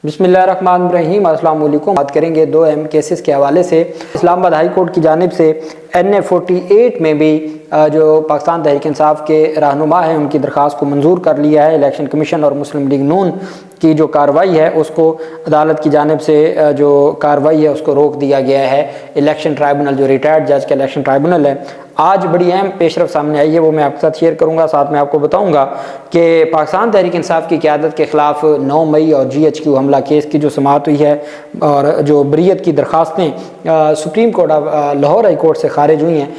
बिस्मिल्लाहिर्रहमानिर्रहीम। अस्सलाम वालेकुम। बात करेंगे दो अहम केसेस के हवाले से। इस्लामाबाद हाई कोर्ट की जानिब से NA 48 में भी जो पाकिस्तान तहरीक इंसाफ के रहनुमा हैं उनकी दरख्वास्त को मंजूर कर लिया है। इलेक्शन कमीशन और मुस्लिम लीग नून की जो कार्रवाई है उसको अदालत की जानिब से जो कार्रवाई है उसको रोक दिया गया है। इलेक्शन ट्राइब्यूनल जो रिटायर्ड जज का इलेक्शन ट्राइब्यूनल है, आज बड़ी अहम पेशरफ सामने आई है, वो मैं आपके साथ शेयर करूंगा। साथ में आपको बताऊंगा कि पाकिस्तान तहरीक इंसाफ की क़यादत के ख़िलाफ़ 9 मई और GHQ हमला केस की जो समाअत हुई है और जो बरीयत की दरख्वास्तें supreme court Lahore high court से खारिज हुई हैं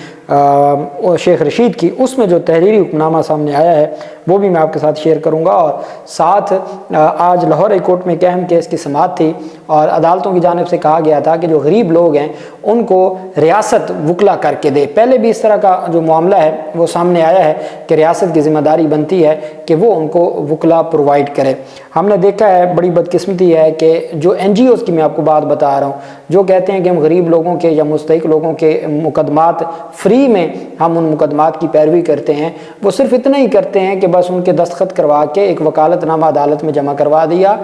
शेख रशीद की, उसमें जो तहरीरी हुक्मनामा सामने आया है वो भी मैं आपके साथ शेयर करूंगा। और साथ आज लाहौर हाई कोर्ट में एक अहम केस की समाअत थी और अदालतों की जानिब से कहा गया था कि जो गरीब लोग हैं उनको रियासत वकला करके दे। पहले भी इस तरह का जो मामला है वो सामने आया है कि रियासत की ज़िम्मेदारी बनती है कि वो उनको वकला प्रोवाइड करे। हमने देखा है, बड़ी बदकिस्मती है कि जो NGOs की मैं आपको बात बता रहा हूँ, जो कहते हैं कि हम गरीब लोगों के या मुस्तहिक लोगों के मुकदमात फ्री में हम उन मुकदमात की पैरवी करते हैं, वो सिर्फ इतना ही करते हैं कि बस उनके दस्तखत करवा के एक वकालतनामा अदालत में जमा करवा दिया,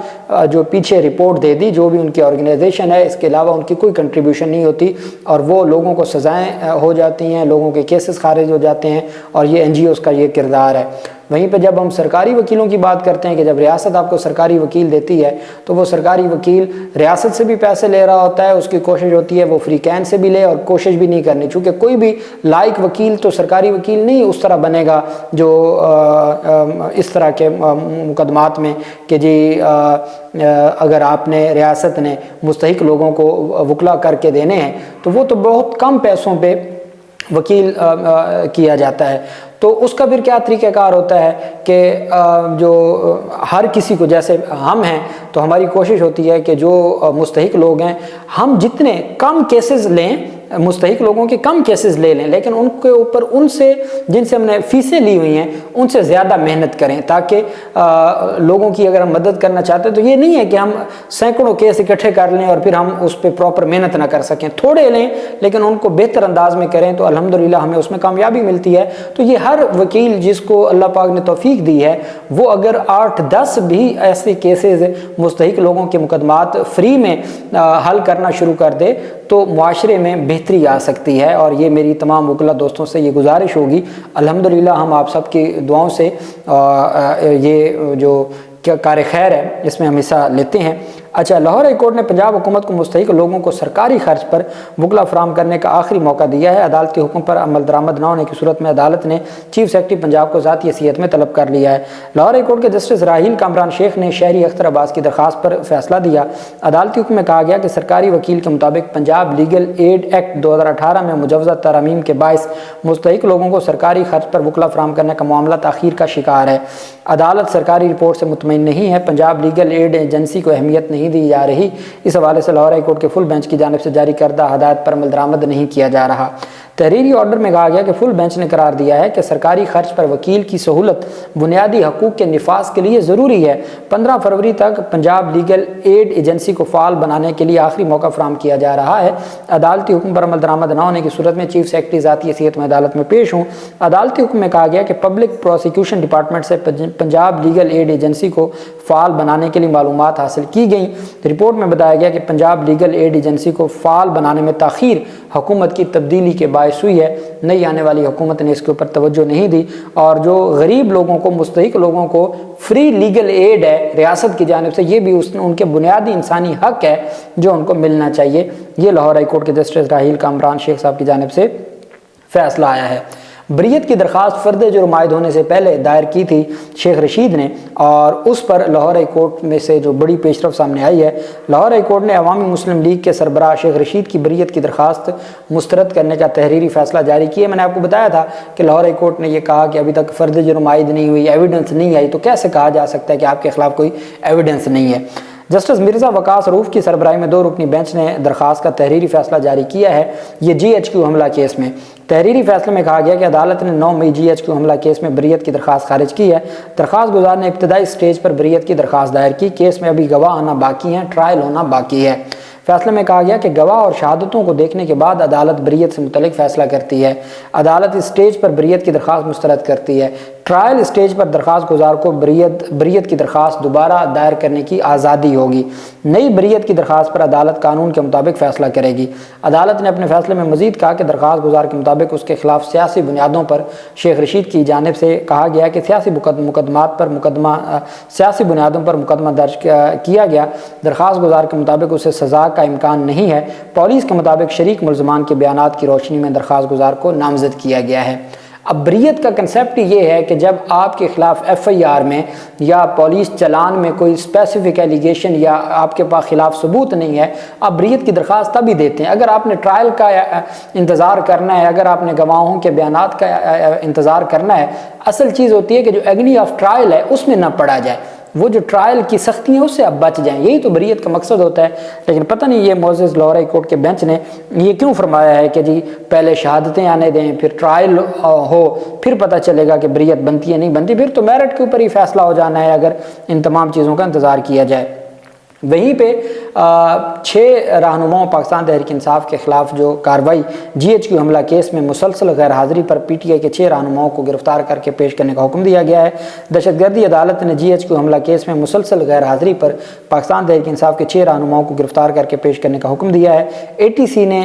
जो पीछे रिपोर्ट दे दी जो भी उनकी ऑर्गेनाइजेशन है, इसके अलावा उनकी कोई कंट्रीब्यूशन नहीं होती और वो लोगों को सज़ाएँ हो जाती हैं, लोगों के केसेस खारिज हो जाते हैं और ये NGOs का ये किरदार है। वहीं पे जब हम सरकारी वकीलों की बात करते हैं कि जब रियासत आपको सरकारी वकील देती है तो वो सरकारी वकील रियासत से भी पैसे ले रहा होता है, उसकी कोशिश होती है वो फ्री कैन से भी ले और कोशिश भी नहीं करनी, चूँकि कोई भी लायक वकील तो सरकारी वकील नहीं उस तरह बनेगा जो इस तरह के मुकदमात में कि जी अगर आपने रियासत ने मुस्तहिक लोगों को वकला करके देने हैं तो वो तो बहुत कम पैसों पे वकील किया जाता है। तो उसका फिर क्या तरीक़ाकार होता है कि जो हर किसी को, जैसे हम हैं तो हमारी कोशिश होती है कि जो मुस्तहिक लोग हैं हम जितने कम केसेस लें, मुस्तहिक लोगों के कम केसेस ले लें, लेकिन उनके ऊपर उनसे जिनसे हमने फ़ीसें ली हुई हैं उनसे ज़्यादा मेहनत करें, ताकि लोगों की अगर हम मदद करना चाहते हैं तो ये नहीं है कि हम सैकड़ों केस इकट्ठे कर लें और फिर हम उस पर प्रॉपर मेहनत ना कर सकें। थोड़े लें लेकिन उनको बेहतर अंदाज में करें तो अल्हम्दुलिल्लाह हमें उसमें कामयाबी मिलती है। तो ये हर वकील जिसको अल्लाह पाक ने तौफीक दी है वो अगर 8-10 भी ऐसे केसेस मुस्तहिक लोगों के मुकदमात फ्री में हल करना शुरू कर दे तो मुआशरे में बेहतरी आ सकती है। और ये मेरी तमाम वकला दोस्तों से ये गुजारिश होगी, अल्हम्दुलिल्लाह हम आप सब की दुआओं से ये जो क्या कार खैर है इसमें हम हिस्सा लेते हैं। अच्छा, लाहौर हाई कोर्ट ने पंजाब हुकूमत को मुस्तहिक लोगों को सरकारी खर्च पर वकला फराहम करने का आखिरी मौका दिया है। अदालती हुक्म पर अमल दरामद न होने की सूरत में अदालत ने चीफ सेक्रेटरी पंजाब को ज़ाती हैसियत में तलब कर लिया है। लाहौर हाई कोर्ट के जस्टिस राहील कामरान शेख ने शहरी अख्तर अब्बास की दरख्वास्त पर फैसला दिया। अदालती हुक्म में कहा गया कि सरकारी वकील के मुताबिक पंजाब लीगल एड एक्ट 2018 में मुजवज़ा तरमीम के बायस मुस्तहिक लोगों को सरकारी खर्च पर वकला फराहम करने का मामला ताख़ीर का शिकार है। अदालत सरकारी रिपोर्ट से मुतमईन नहीं है। पंजाब लीगल एड एजेंसी को अहमियत नहीं दी जा रही। इस हवाले से लाहौर हाई कोर्ट के फुल बेंच की जानिब से जारी करदा हदायत पर अमल दरामद नहीं किया जा रहा। तहरीरी ऑर्डर में कहा गया कि फुल बेंच ने करार दिया है कि सरकारी खर्च पर वकील की सहूलत बुनियादी हकूक़ के निफाज के लिए ज़रूरी है। 15 फरवरी तक पंजाब लीगल एड एजेंसी को फ़ाल बनाने के लिए आखिरी मौका फराहम किया जा रहा है। अदालती हुक्म पर अमल दरामद न होने की सूरत में चीफ सेक्रेटरी ज़ाती हैसियत में अदालत में पेश हूँ। अदालती हुक्म में कहा गया कि पब्लिक प्रोसिक्यूशन डिपार्टमेंट से पंजाब लीगल एड एजेंसी को फ़ाल बनाने के लिए मालूमात हासिल की गई। रिपोर्ट में बताया गया कि पंजाब लीगल एड एजेंसी को फ़ाल बनाने में ताख़ीर हुकूमत की तब्दीली के बायस हुई है। नई आने वाली हुकूमत ने इसके ऊपर तवज्जो नहीं दी और जो गरीब लोगों को, मुस्तहिक लोगों को फ्री लीगल एड है रियासत की जानिब से, ये भी उनके बुनियादी इंसानी हक है जो उनको मिलना चाहिए। ये लाहौर हाई कोर्ट के जस्टिस राहील कामरान शेख साहब की जानिब से फैसला आया है। बरीयत की दरख्वास्त फ़र्द जुर्म आयद होने से पहले दायर की थी शेख रशीद ने और उस पर लाहौर हाई कोर्ट में से जो बड़ी पेशरफ सामने आई है, लाहौर हाई कोर्ट ने अवामी मुस्लिम लीग के सरबराह शेख रशीद की बरीयत की दरख्वास्त मुस्तरद करने का तहरीरी फैसला जारी किया। मैंने आपको बताया था कि लाहौर हाई कोर्ट ने यह कहा कि अभी तक फ़र्द जुर्म आयद नहीं हुई, एविडेंस नहीं आई, तो कैसे कहा जा सकता है कि आपके खिलाफ कोई एविडेंस नहीं है। जस्टिस मिर्ज़ा वकास रूफ की सरबराही में 2 रुकनी बेंच ने दरख्वास्त का तहरीरी फैसला जारी किया है। ये GHQ हमला केस में तहरीरी फैसले में कहा गया कि अदालत ने 9 मई GHQ हमला केस में बरीयत की दरख्वास्त खारिज की है। दरख्वास्त गुजार ने इब्तदाई स्टेज पर बरीयत की दरख्वास्त दायर की। केस में अभी गवाह आना बाकी हैं, ट्रायल होना बाकी है। फैसले में कहा गया कि गवाह और शहादतों को देखने के बाद अदालत बरीयत से मुतल्लिक फैसला करती है। अदालत इस स्टेज पर बरीयत की दरख्वास्त मुस्तरद करती है। ٹرائل سٹیج پر درخواست گزار کو بریت کی درخواست دوبارہ دائر کرنے کی آزادی ہوگی۔ نئی بریت کی درخواست پر عدالت قانون کے مطابق فیصلہ کرے گی۔ عدالت نے اپنے فیصلے میں مزید کہا کہ درخواست گزار کے مطابق اس کے خلاف سیاسی بنیادوں پر شیخ رشید کی جانب سے کہا گیا کہ سیاسی بنیادوں پر مقدمہ درج کیا گیا۔ درخواست گزار کے مطابق اسے سزا کا امکان نہیں ہے۔ پولیس کے مطابق شریک ملزمان کے بیانات کی روشنی میں درخواست گزار کو نامزد کیا گیا ہے۔ اب بریت کا کنسیپٹ یہ ہے کہ جب آپ کے خلاف ایف آئی آر میں یا پولیس چلان میں کوئی اسپیسیفک ایلیگیشن یا آپ کے پاس خلاف ثبوت نہیں ہے، آپ بریت کی درخواست تبھی دیتے ہیں۔ اگر آپ نے ٹرائل کا انتظار کرنا ہے، اگر آپ نے گواہوں کے بیانات کا انتظار کرنا ہے، اصل چیز ہوتی ہے کہ جو ایگنی آف ٹرائل ہے اس میں نہ پڑا جائے، وہ جو ٹرائل کی سختی ہیں اس سے اب بچ جائیں، یہی تو بریت کا مقصد ہوتا ہے۔ لیکن پتہ نہیں یہ معزز لاہور ہائی کورٹ کے بینچ نے یہ کیوں فرمایا ہے کہ جی پہلے شہادتیں آنے دیں، پھر ٹرائل ہو، پھر پتہ چلے گا کہ بریت بنتی ہے نہیں بنتی، پھر تو میرٹ کے اوپر ہی فیصلہ ہو جانا ہے اگر ان تمام چیزوں کا انتظار کیا جائے۔ وہیں پہ 6 رہنماؤں پاکستان تحریک انصاف کے خلاف جو کارروائی جی ایچ کیو حملہ کیس میں مسلسل غیر حاضری پر پی ٹی آئی کے 6 رہنماؤں کو گرفتار کر کے پیش کرنے کا حکم دیا گیا ہے۔ دہشت گردی عدالت نے جی ایچ کیو حملہ کیس میں مسلسل غیر حاضری پر پاکستان تحریک انصاف کے 6 رہنماؤں کو گرفتار کر کے پیش کرنے کا حکم دیا ہے۔ اے ٹی سی نے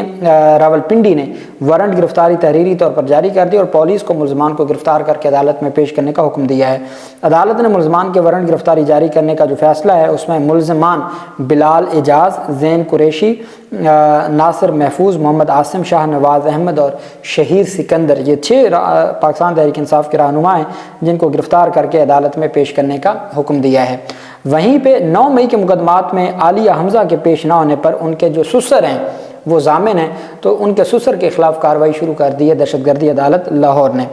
راولپنڈی نے وارنٹ گرفتاری تحریری طور پر جاری کر دی اور پولیس کو ملزمان کو گرفتار کر کے عدالت میں پیش کرنے کا حکم دیا ہے۔ عدالت نے ملزمان کے وارنٹ گرفتاری جاری کرنے کا جو فیصلہ ہے اس میں ملزمان بلال اعجاز، زین قریشی، ناصر محفوظ، محمد عاصم، شاہ نواز احمد اور شہیر سکندر، یہ 6 پاکستان تحریک انصاف کے رہنما ہیں جن کو گرفتار کر کے عدالت میں پیش کرنے کا حکم دیا ہے۔ وہیں پہ 9 مئی کے مقدمات میں عالیہ حمزہ کے پیش نہ ہونے پر ان کے جو سسر ہیں وہ ضامن ہیں، تو ان کے سسر کے خلاف کارروائی شروع کر دی ہے دہشت گردی عدالت لاہور نے۔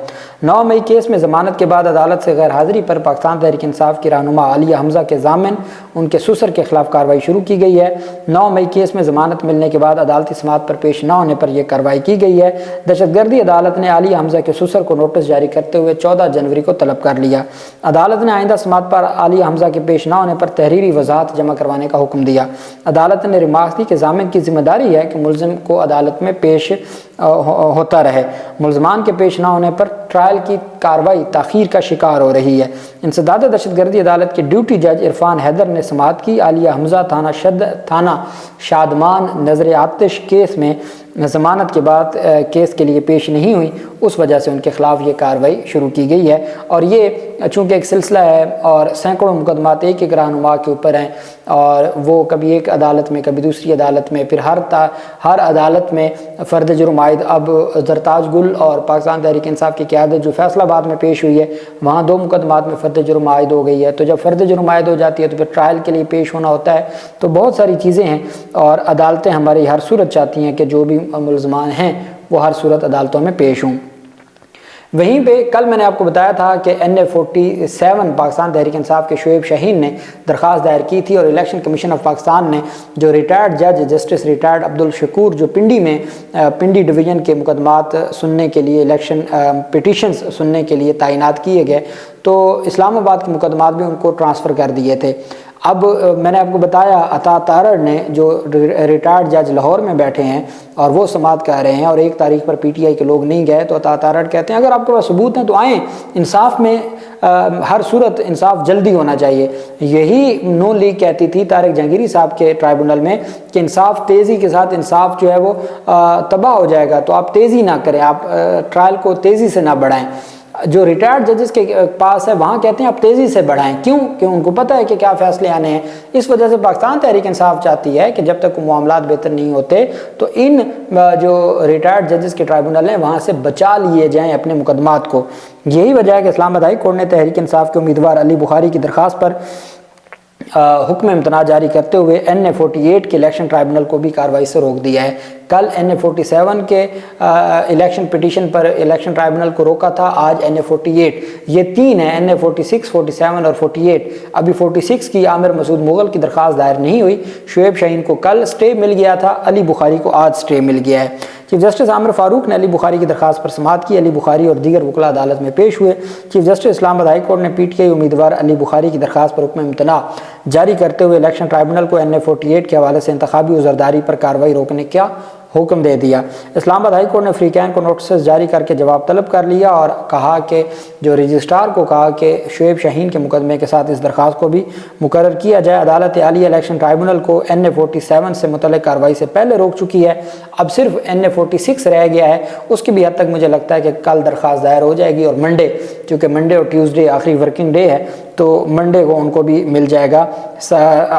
9 مئی کیس میں ضمانت کے بعد عدالت سے غیر حاضری پر پاکستان تحریک انصاف کی رہنما عالیہ حمزہ کے ضامن ان کے سسر کے خلاف کارروائی شروع کی گئی ہے۔ 9 مئی کیس میں ضمانت ملنے کے بعد عدالتی سماعت پر پیش نہ ہونے پر یہ کارروائی کی گئی ہے۔ دہشت گردی عدالت نے عالیہ حمزہ کے سسر کو نوٹس جاری کرتے ہوئے 14 جنوری کو طلب کر لیا۔ عدالت نے آئندہ سماعت پر عالیہ حمزہ کے پیش نہ ہونے پر تحریری وضاحت جمع کروانے کا حکم دیا۔ عدالت نے ریمارک دی کہ ضامن کی ذمہ داری ہے کہ ملزم کو عدالت میں پیش ہوتا رہے۔ ملزمان کے پیش نہ ہونے پر ٹرائل کی کارروائی تاخیر کا شکار ہو رہی ہے۔ انسداد دہشت گردی عدالت کے ڈیوٹی جج عرفان حیدر نے سماعت کی۔ عالیہ حمزہ تھانہ شادمان نظر آتش کیس میں ضمانت کے بعد کیس کے لیے پیش نہیں ہوئی، اس وجہ سے ان کے خلاف یہ کارروائی شروع کی گئی ہے۔ اور یہ چونکہ ایک سلسلہ ہے اور سینکڑوں مقدمات ایک رہنما کے اوپر ہیں اور وہ کبھی ایک عدالت میں کبھی دوسری عدالت میں، پھر ہر عدالت میں فرد جرم عائد۔ اب زرتاج گل اور پاکستان تحریک انصاف کی قیادت جو فیصلہ آباد میں پیش ہوئی ہے وہاں 2 مقدمات میں فرد جرم عائد ہو گئی ہے، تو جب فرد جرم عائد ہو جاتی ہے تو پھر ٹرائل کے لیے پیش ہونا ہوتا ہے، تو بہت ساری چیزیں ہیں اور عدالتیں ہماری ہر صورت چاہتی ہیں کہ جو بھی ملزمان ہیں وہ ہر صورت عدالتوں میں پیش ہوں۔ وہیں پہ کل میں نے آپ کو بتایا تھا کہ NA-47 پاکستان تحریک انصاف کے شعیب شاہین نے درخواست دائر کی تھی اور الیکشن کمیشن آف پاکستان نے جو ریٹائرڈ جج جسٹس ریٹائرڈ عبدالشکور جو پنڈی ڈویژن کے مقدمات سننے کے لیے الیکشن پٹیشنز سننے کے لیے تعینات کیے گئے، تو اسلام آباد کے مقدمات بھی ان کو ٹرانسفر کر دیے تھے۔ اب میں نے آپ کو بتایا عطا تارڑ نے جو ریٹائرڈ جج لاہور میں بیٹھے ہیں اور وہ سماعت کر رہے ہیں اور 1 تاریخ پر پی ٹی آئی کے لوگ نہیں گئے، تو عطا تارڑ کہتے ہیں اگر آپ کے پاس ثبوت ہیں تو آئیں، انصاف میں ہر صورت انصاف جلدی ہونا چاہیے۔ یہی نون لیگ کہتی تھی طارق جہانگیری صاحب کے ٹرائبونل میں کہ انصاف تیزی کے ساتھ انصاف جو ہے وہ تباہ ہو جائے گا، تو آپ تیزی نہ کریں، آپ ٹرائل کو تیزی سے نہ بڑھائیں۔ جو ریٹائرڈ ججز کے پاس ہے وہاں کہتے ہیں آپ تیزی سے بڑھائیں، کیوں کہ ان کو پتہ ہے کہ کیا فیصلے آنے ہیں۔ اس وجہ سے پاکستان تحریک انصاف چاہتی ہے کہ جب تک معاملات بہتر نہیں ہوتے تو ان جو ریٹائرڈ ججز کے ٹرائبونل ہیں وہاں سے بچا لیے جائیں اپنے مقدمات کو۔ یہی وجہ ہے کہ اسلام آباد ہائی کورٹ نے تحریک انصاف کے امیدوار علی بخاری کی درخواست پر حکم امتناع جاری کرتے ہوئے NA-48 کے الیکشن ٹرائبونل کو بھی کارروائی سے روک دیا ہے۔ کل NA-47 کے الیکشن پٹیشن پر الیکشن ٹرائبونل کو روکا تھا، آج NA-48، یہ 3 ہیں، NA-46، 47 اور 48۔ ابھی 46 کی عامر مسعود مغل کی درخواست دائر نہیں ہوئی۔ شعیب شاہین کو کل سٹے مل گیا تھا، علی بخاری کو آج سٹے مل گیا ہے۔ چیف جسٹس عامر فاروق نے علی بخاری کی درخواست پر سماعت کی۔ علی بخاری اور دیگر وکلاء عدالت میں پیش ہوئے۔ چیف جسٹس اسلام آباد ہائی کورٹ نے پی ٹی آئی امیدوار علی بخاری کی درخواست پر حکم امتناع جاری کرتے ہوئے الیکشن ٹرائبونل کو NA-48 کے حوالے سے انتخابی عذرداری پر کارروائی روکنے کا हुक्म दे दिया। इस्लामाबाद हाई कोर्ट ने फ्रीकैन को नोटिस जारी करके जवाब तलब कर लिया और कहा कि जो रजिस्ट्रार को कहा कि शुएब शाहीन के मुकदमे के साथ इस दरख्वास्त को भी मुकर्रर किया जाए। अदालत आलिया इलेक्शन ट्राइब्यूनल को NA-47 से मुतल्लिक़ कार्रवाई से पहले रोक चुकी है, अब सिर्फ NA-46 रह गया है। उसकी भी हद तक मुझे लगता है कि कल दरख्वास्त दायर हो जाएगी और मंडे, चूँकि मंडे और ट्यूसडे आखिरी वर्किंग डे है, तो मंडे को उनको भी मिल जाएगा।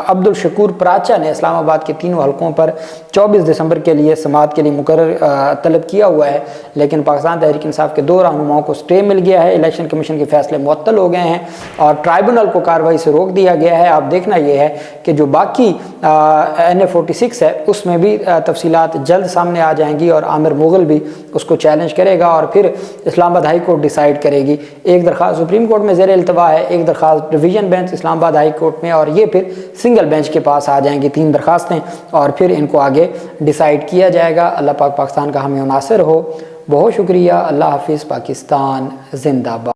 अब्दुल शकूर पराचा ने इस्लामाबाद के तीनों हलकों पर 24 दिसंबर के लिए समाअत के लिए मुकर्रर तलब किया हुआ है, लेकिन पाकिस्तान तहरीक इंसाफ के 2 रहनुमाओं को स्टे मिल गया है। इलेक्शन कमीशन के फैसले मुअत्तल हो गए हैं और ट्राइब्यूनल को कार्रवाई से रोक दिया गया है। अब देखना यह है कि जो बाकी NA-46 है उसमें भी तफसीलात जल्द सामने आ जाएंगी और आमिर मुगल भी उसको चैलेंज करेगा और फिर इस्लामाबाद हाई कोर्ट डिसाइड करेगी। एक दरख्वास्त सुप्रीम कोर्ट में ज़ेर इल्तवा है, एक दरख्वास्त division bench Islamabad high court में, और ये फिर सिंगल बेंच के पास आ जाएंगी 3 दरख्वास्तें और फिर इनको आगे डिसाइड किया जाएगा। अल्लाह पाक पाकिस्तान का हामी नासिर हो। बहुत शुक्रिया। अल्लाह हाफिज़। पाकिस्तान जिंदाबाद।